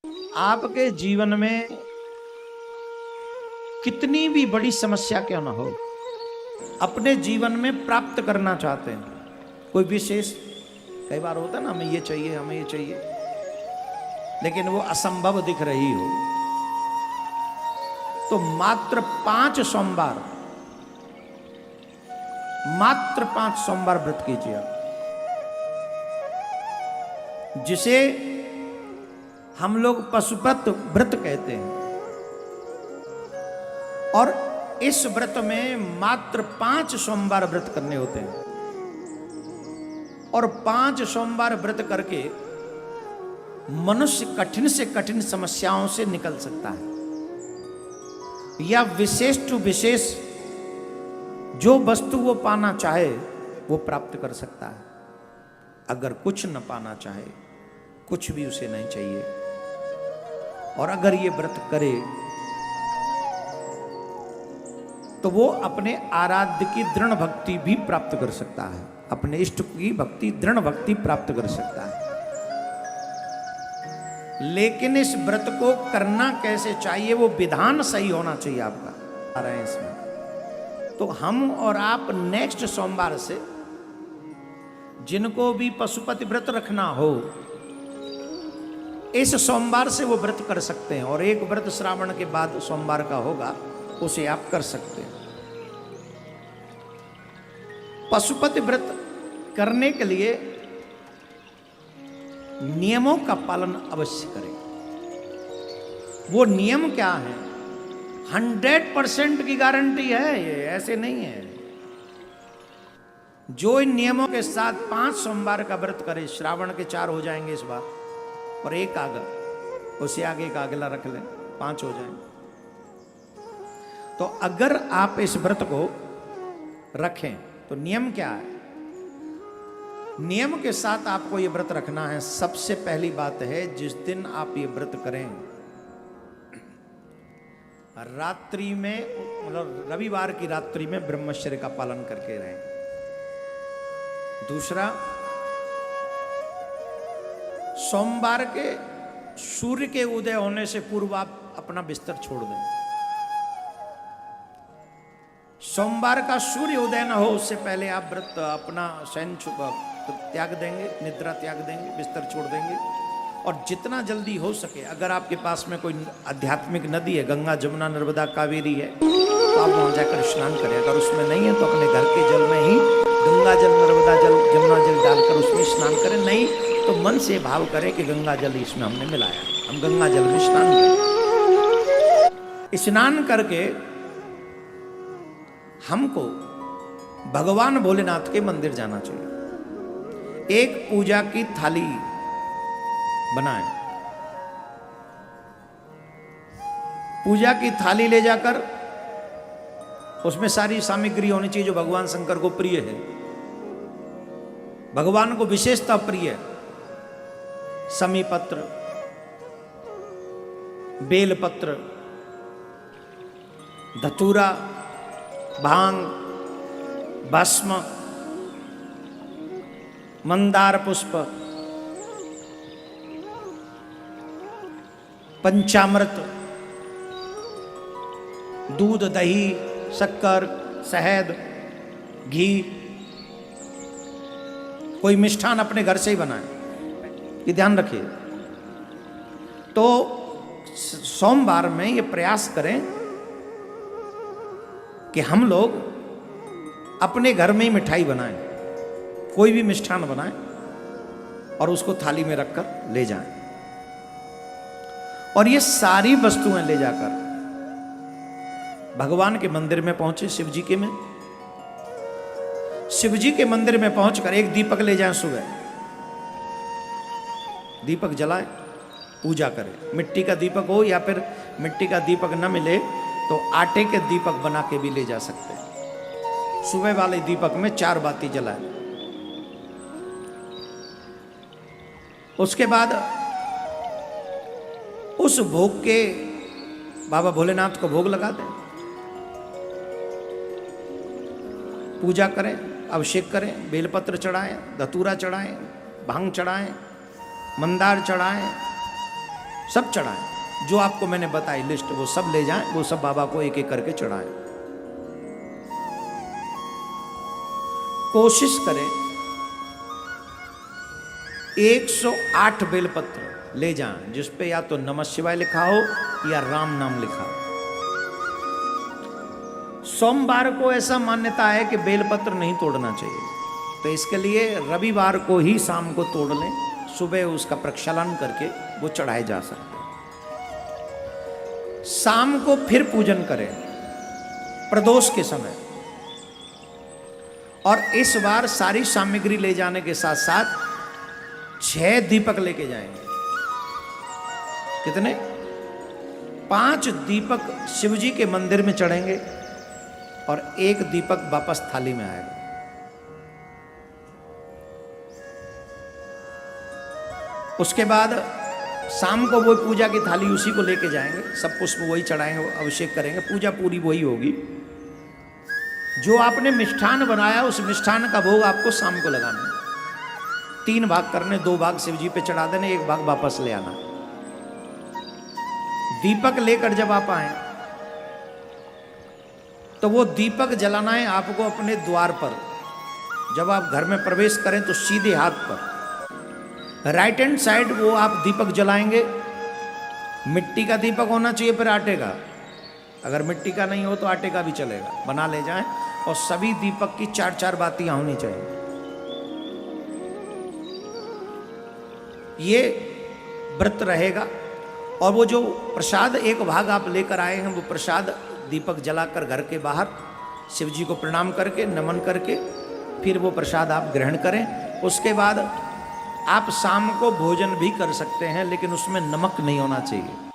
आपके जीवन में कितनी भी बड़ी समस्या क्यों ना हो, अपने जीवन में प्राप्त करना चाहते हैं कोई विशेष, कई बार होता है ना, हमें ये चाहिए हमें ये चाहिए, लेकिन वो असंभव दिख रही हो, तो मात्र 5 सोमवार, मात्र 5 सोमवार व्रत कीजिए आप, जिसे हम लोग पशुपत व्रत कहते हैं। और इस व्रत में मात्र 5 सोमवार व्रत करने होते हैं, और 5 सोमवार व्रत करके मनुष्य कठिन से कठिन समस्याओं से निकल सकता है, या विशेष टू विशेष जो वस्तु वो पाना चाहे वो प्राप्त कर सकता है। अगर कुछ न पाना चाहे, कुछ भी उसे नहीं चाहिए, और अगर ये व्रत करे तो वो अपने आराध्य की दृढ़ भक्ति भी प्राप्त कर सकता है, अपने इष्ट की भक्ति, दृढ़ भक्ति प्राप्त कर सकता है। लेकिन इस व्रत को करना कैसे चाहिए, वो विधान सही होना चाहिए आपका, आ रहे हैं इसमें। तो हम और आप नेक्स्ट सोमवार से जिनको भी पशुपति व्रत रखना हो, इस सोमवार से वो व्रत कर सकते हैं, और एक व्रत श्रावण के बाद सोमवार का होगा, उसे आप कर सकते हैं। पशुपति व्रत करने के लिए नियमों का पालन अवश्य करें। वो नियम क्या है? 100% की गारंटी है, ये ऐसे नहीं है। जो इन नियमों के साथ 5 सोमवार का व्रत करे, श्रावण के 4 हो जाएंगे इस बार, और एक आगा, उसे आगे का अगला रख लें, 5 हो जाएंगे। तो अगर आप इस व्रत को रखें तो नियम क्या है? नियम के साथ आपको ये व्रत रखना है। सबसे पहली बात है, जिस दिन आप ये व्रत करें, रात्रि में, मतलब रविवार की रात्रि में ब्रह्मचर्य का पालन करके रहें। दूसरा, सोमवार के सूर्य के उदय होने से पूर्व आप अपना बिस्तर छोड़ दें। सोमवार का सूर्य उदय न हो उससे पहले आप व्रत अपना शयन त्याग देंगे, निद्रा त्याग देंगे, बिस्तर छोड़ देंगे। और जितना जल्दी हो सके, अगर आपके पास में कोई आध्यात्मिक नदी है, गंगा, जमुना, नर्मदा, कावेरी है, तो आप वहां जाकर स्नान करें। अगर उसमें नहीं है तो अपने घर के जल में ही गंगा जल, नर्मदा जल, जमुना जल डालकर उसमें स्नान करें। नहीं तो मन से भाव करें कि गंगा जल इसमें हमने मिलाया, हम गंगा जल में स्नान करें। स्नान करके हमको भगवान भोलेनाथ के मंदिर जाना चाहिए। एक पूजा की थाली बनाएं, पूजा की थाली ले जाकर उसमें सारी सामग्री होनी चाहिए जो भगवान शंकर को प्रिय है, भगवान को विशेषता प्रिय है। समी पत्र, बेलपत्र, धतूरा, भांग, भस्म, मंदार पुष्प, पंचामृत, दूध, दही, शक्कर, शहद, घी, कोई मिष्ठान अपने घर से ही बनाए, ये ध्यान रखिए। तो सोमवार में ये प्रयास करें कि हम लोग अपने घर में ही मिठाई बनाएं, कोई भी मिष्ठान बनाएं और उसको थाली में रखकर ले जाएं। और ये सारी वस्तुएं ले जाकर भगवान के मंदिर में पहुंचे, शिव जी के में, शिव जी के मंदिर में पहुंचकर एक दीपक ले जाएं, सुबह दीपक जलाएं, पूजा करें। मिट्टी का दीपक हो, या फिर मिट्टी का दीपक न मिले तो आटे के दीपक बना के भी ले जा सकते हैं। सुबह वाले दीपक में 4 बाती जलाएं। उसके बाद उस भोग के बाबा भोलेनाथ को भोग लगा दें, पूजा करें, अभिषेक करें, बेलपत्र चढ़ाएं, धतूरा चढ़ाएं, भांग चढ़ाएं, मंदार चढ़ाएं, सब चढ़ाएं, जो आपको मैंने बताई लिस्ट वो सब ले जाएं, वो सब बाबा को एक एक करके चढ़ाएं। कोशिश करें 108 बेलपत्र ले जाएं, जिस पे या तो नमः शिवाय लिखा हो या राम नाम लिखा हो। सोमवार को ऐसा मान्यता है कि बेलपत्र नहीं तोड़ना चाहिए, तो इसके लिए रविवार को ही शाम को तोड़ लें, सुबह उसका प्रक्षालन करके वो चढ़ाए जा सकते हैं। शाम को फिर पूजन करें प्रदोष के समय, और इस बार सारी सामग्री ले जाने के साथ साथ 6 दीपक लेके जाएंगे। कितने? 5 दीपक शिव जी के मंदिर में चढ़ेंगे और 1 दीपक वापस थाली में आएगा। उसके बाद शाम को वो पूजा की थाली उसी को लेके जाएंगे, सब पुष्प वही चढ़ाएंगे, अभिषेक करेंगे, पूजा पूरी वही होगी। जो आपने मिष्ठान बनाया उस मिष्ठान का भोग आपको शाम को लगाना है। 3 भाग करने, 2 भाग शिव जी पे चढ़ा देने, 1 भाग वापस ले आना। दीपक लेकर जब आप आए तो वो दीपक जलाना है आपको अपने द्वार पर। जब आप घर में प्रवेश करें तो सीधे हाथ पर राइट हैंड साइड वो आप दीपक जलाएंगे। मिट्टी का दीपक होना चाहिए, फिर आटे का। अगर मिट्टी का नहीं हो तो आटे का भी चलेगा, बना ले जाएं। और सभी दीपक की 4-4 बातियां होनी चाहिए। ये व्रत रहेगा। और वो जो प्रसाद 1 भाग आप लेकर आए हैं, वो प्रसाद दीपक जलाकर घर के बाहर शिव जी को प्रणाम करके, नमन करके, फिर वो प्रसाद आप ग्रहण करें। उसके बाद आप शाम को भोजन भी कर सकते हैं, लेकिन उसमें नमक नहीं होना चाहिए।